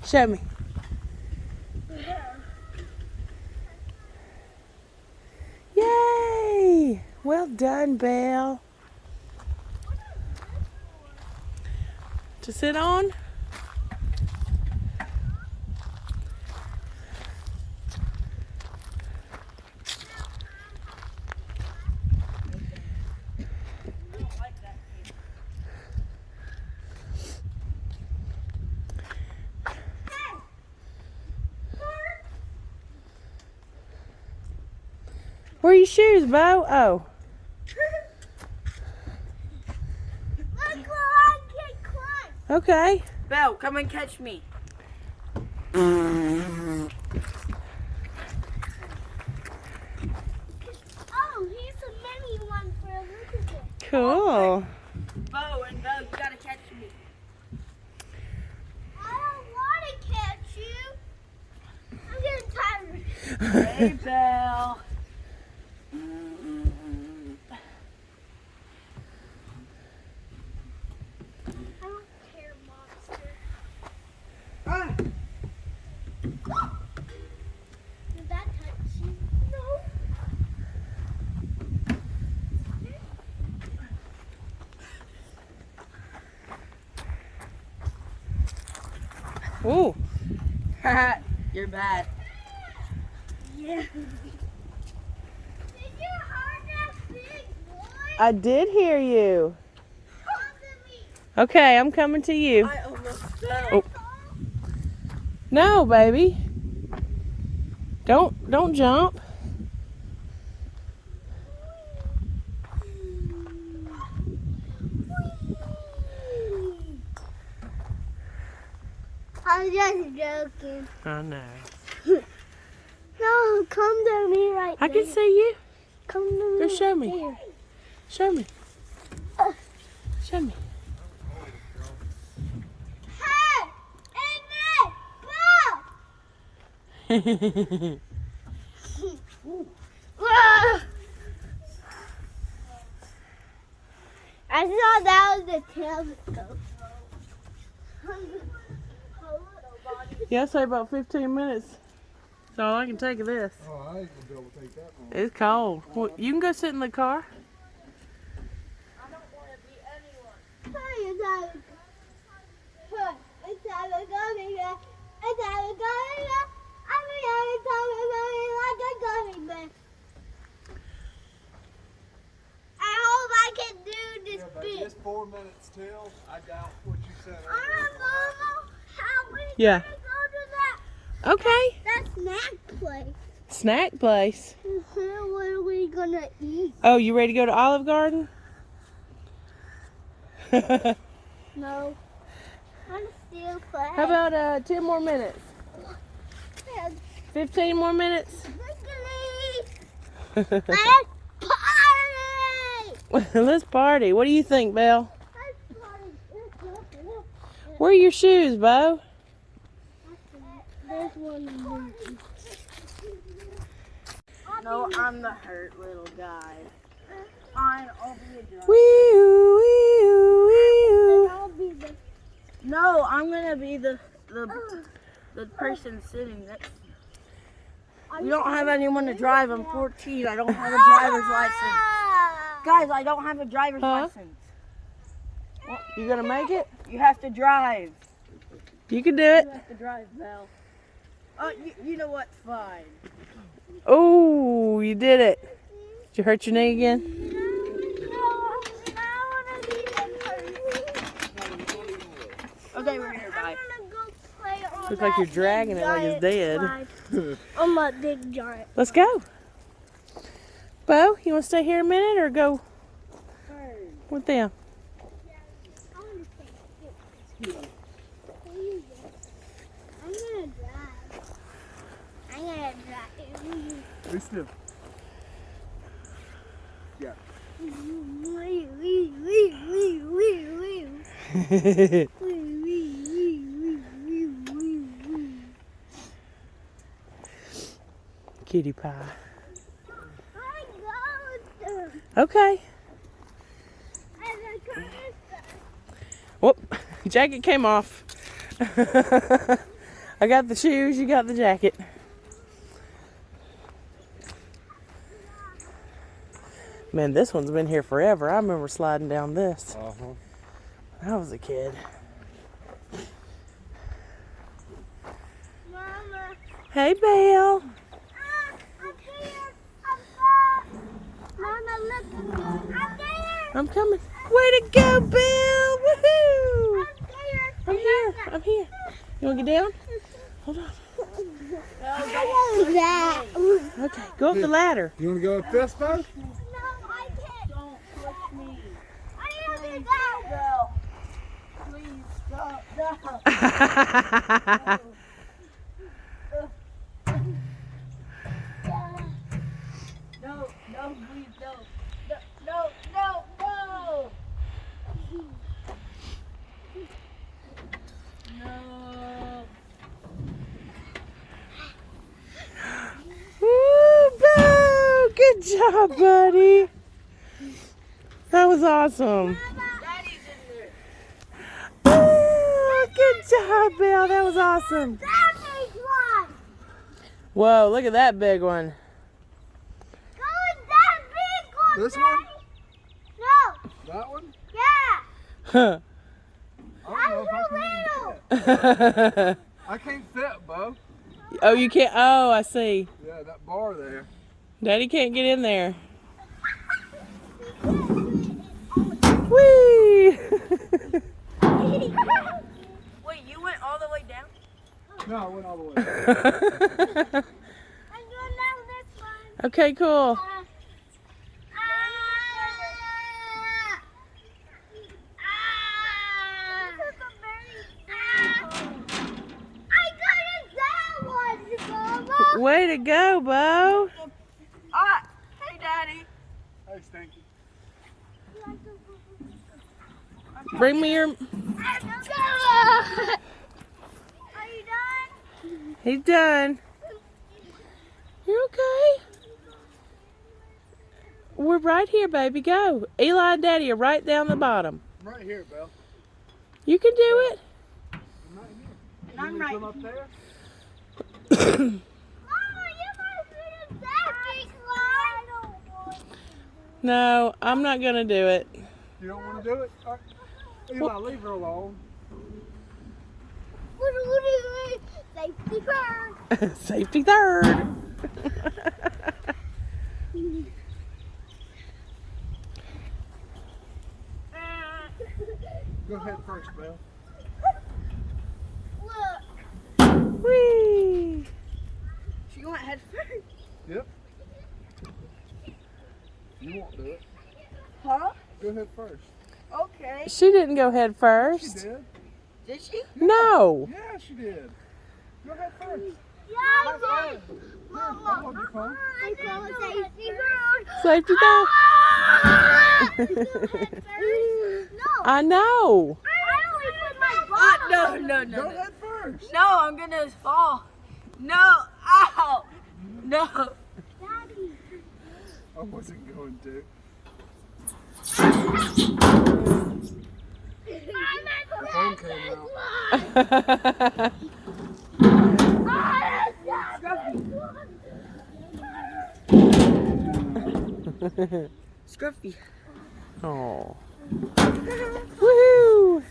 Show me. Yay! Well done, Belle. To sit on? Where are your shoes, Bo? Oh. Okay. Belle, come and catch me. Oh, here's a mini one for a little bit. Cool. Bo, you gotta catch me. I don't want to catch you. I'm getting tired. Hey, Belle. I don't care, monster. Ah. Did that touch you? No. Ooh. You're bad. Yeah. Did you hear that big boy? I did hear you. Come to me. Okay, I'm coming to you. I almost fell. Oh. No, baby. Don't jump. I'm just joking. I know. No, come to me right I there. can see you. Come to me. Go show me. Here. Show me. Show me. Hey! Amen! Go! I thought that was the telescope. Yeah, say about 15 minutes. That's all I can take of this. Oh, I ain't gonna be able to take that long. It's cold. Well, you can go sit in the car. I hope I can do this Yeah, but bit. just 4 minutes till. I doubt what you said. I don't know how we Yeah. gonna go to Okay. that snack place. Snack place. What are we gonna eat? Oh, you ready to go to Olive Garden? No. I'm still playing. How about 10 more minutes? 15 more minutes? Let's party! Let's party. What do you think, Belle? Let's party. Where are your shoes, Bo? There's one. No, I'm the hurt little guy. Fine, I'll be a driver. Wee-oo, wee-oo, wee-oo. I'll be the. No, I'm gonna be the person sitting next. We don't have anyone to drive. I'm 14. I don't have a driver's license. Guys, I don't have a driver's Huh? license. You gonna make it? You have to drive. You can do it. You have to drive, Belle. You know what? Fine. Oh, you did it. Did you hurt your knee again? Okay, we're here. Bye. Looks like you're dragging it like it's dead. I'm a big giant. Let's go. Bo, you want to stay here a minute or go with them? I'm gonna drive. I'm gonna drive. Be still. Yeah. Wee, wee, wee, wee, wee, wee. Wee, wee, wee, wee, wee, wee, wee. Cutie pie. I go with them. Okay. And I go with them. Whoop. Jacket came off. I got the shoes, you got the jacket. Man, this one's been here forever. I remember sliding down this when I was a kid. Mama. Hey, Belle. I'm here. Mama, look. I'm there. I'm coming. Way to go, Belle. Woohoo! I'm here. I'm here. You want to get down? Hold on. Okay, go up the ladder. You want to go up this, Bo? No, I can't. Don't push me. I need to go. No. Please stop. No. No, no, please don't. No, no, no, no. No. Woo, Bo! Good job, buddy. That was awesome. Daddy's in there. Oh, good job, Belle. That was awesome. That big one. Whoa, look at that big one. Go with that big one. This one? No. That one? Yeah. Huh. I don't know if I can even fit. I can't fit, Bo. Oh, you can't. Oh, I see. Yeah, that bar there. Daddy can't get in there. Whee! Wait, you went all the way down? No, I went all the way. I'm going down this one. Okay, cool. Way to go, Bo. Ah, hey, Daddy. Hey, Stinky. Bring me your... Are you done? He's done. You're okay. We're right here, baby. Go. Eli and Daddy are right down the bottom. I'm right here, Belle. You can do it. I'm right here. And I'm You right come up there? Mama, you must be that big one. I don't want to. No, I'm not going to do it. You don't want to do it? All right. Eli, leave her alone. Safety first. Safety third. Go ahead first, Belle. Look. Whee! She went head first. Yep. You won't do it. Huh? Go ahead first. Okay. She didn't go head She first. did. Did she? No. Yeah, she did. Go ahead first. Yeah, I did. Here, I'll hold your phone. I call it safety first. Safety third. No. I know. I only put my ball. No. Go ahead first. No, I'm gonna fall. No. Ow. No. Daddy. I wasn't going to. The phone came out. Scruffy. Oh. Woohoo!